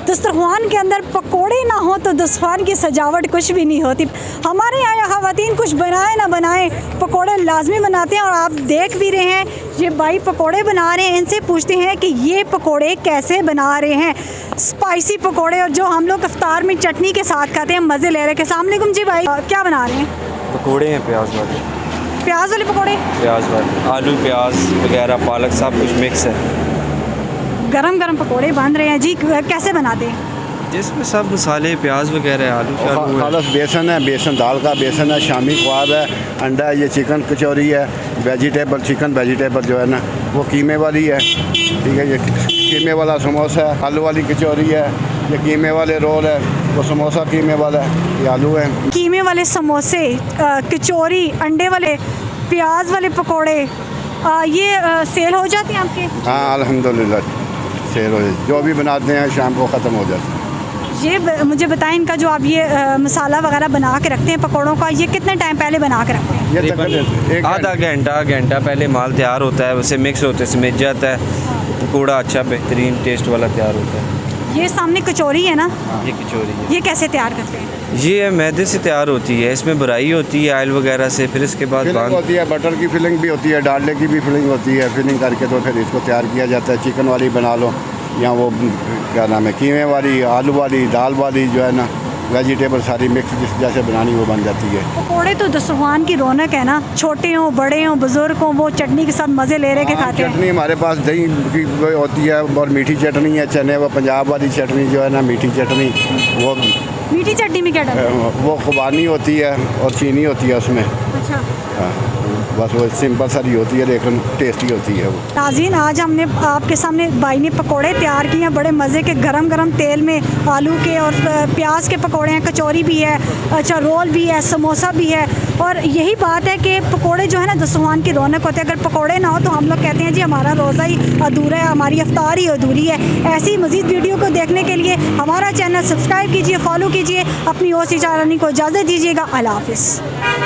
दस्तरखान के अंदर पकोड़े ना हो तो दस्तरखान की सजावट कुछ भी नहीं होती। हमारे यहाँ ख़वातीन कुछ बनाए ना बनाए पकोड़े लाजमी बनाते हैं, और आप देख भी रहे हैं ये भाई पकोड़े बना रहे हैं। इनसे पूछते हैं कि ये पकोड़े कैसे बना रहे हैं, स्पाइसी पकोड़े, और जो हम लोग इफ्तार में चटनी के साथ खाते हैं, मज़े ले रहे हैं। अस्सलाम वालेकुम जी भाई, क्या बना रहे हैं? पकोड़े हैं प्याज वाले। प्याज वाले पकोड़े? प्याज वाले, आलू प्याज वगैरह पालक सब कुछ मिक्स है। गरम गरम पकोड़े बन रहे हैं जी, कैसे बनाते हैं? जिसमें सब मसाले प्याज वगैरह आलू शालू है। खालस बेसन है, बेसन दाल का बेसन है, शामी ख्वाब है, अंडा है, ये चिकन कचौरी है, वेजिटेबल चिकन वेजिटेबल जो है ना वो कीमे वाली है, ठीक है। ये कीमे वाला समोसा है, आलू वाली कचौरी है, ये कीमे वाले रोल है, वो समोसा कीमे वाला है, ये आलू है। कीमे वाले समोसे, कचौरी, अंडे वाले, प्याज वाले पकोड़े, ये सेल हो जाते हैं आपके? हाँ अल्हम्दुलिल्लाह सेल हो जाती, जो भी बनाते हैं शाम को ख़त्म हो जाता है। ये मुझे बताएं, इनका जो आप ये मसाला वगैरह बना के रखते हैं पकोड़ों का, ये कितने टाइम पहले बना के रखते हैं? ये तकरीबन आधा घंटा पहले माल तैयार होता है, उसे मिक्स होते समेट जाता है, पकौड़ा अच्छा बेहतरीन टेस्ट वाला तैयार होता है। ये सामने कचौरी है ना, ये कचौरी है, ये कैसे तैयार करते हैं? ये मैदे से तैयार होती है, इसमें बुराई होती है ऑयल वगैरह से, फिर इसके बाद फिलिंग होती है, बटर की फिलिंग भी होती है, डालडे की भी फिलिंग होती है। फिलिंग करके तो फिर इसको तैयार किया जाता है। चिकन वाली बना लो या वो क्या नाम है कीमे वाली, आलू वाली, दाल वाली जो है ना, वेजिटेबल सारी मिक्स जिस जैसे बनानी वो बन जाती है। पकोड़े तो दस्तरखान की रौनक है ना, छोटे हों बड़े हों बुज़ुर्ग हों, वो चटनी के साथ मज़े ले रहे के खाते हैं। चटनी हमारे पास दही की होती है और मीठी चटनी है, चने वो पंजाब वाली चटनी जो है ना, मीठी चटनी, वो मीठी चटनी में क्या डालते हैं? वो खुबानी होती है और चीनी होती है उसमें। अच्छा, हाँ, बस वो सिंपल सारी होती है लेकिन टेस्टी होती है वो। नाज़रीन, आज हमने आपके सामने भाई ने पकोड़े तैयार किए हैं बड़े मज़े के, गरम गरम तेल में आलू के और प्याज के पकोड़े हैं, कचौरी भी है, अच्छा रोल भी है, समोसा भी है। और यही बात है कि पकोड़े जो है ना दस्तरखान की रौनक होते हैं। अगर पकोड़े ना हो तो हम लोग कहते हैं जी हमारा रोज़ा ही अधूरा है, हमारी इफ्तार ही अधूरी है। ऐसी मज़ीद वीडियो को देखने के लिए हमारा चैनल सब्सक्राइब कीजिए, फॉलो कीजिए। अपनी ओर से जाने को इजाज़त दीजिएगा। अल्लाह हाफ़िज़।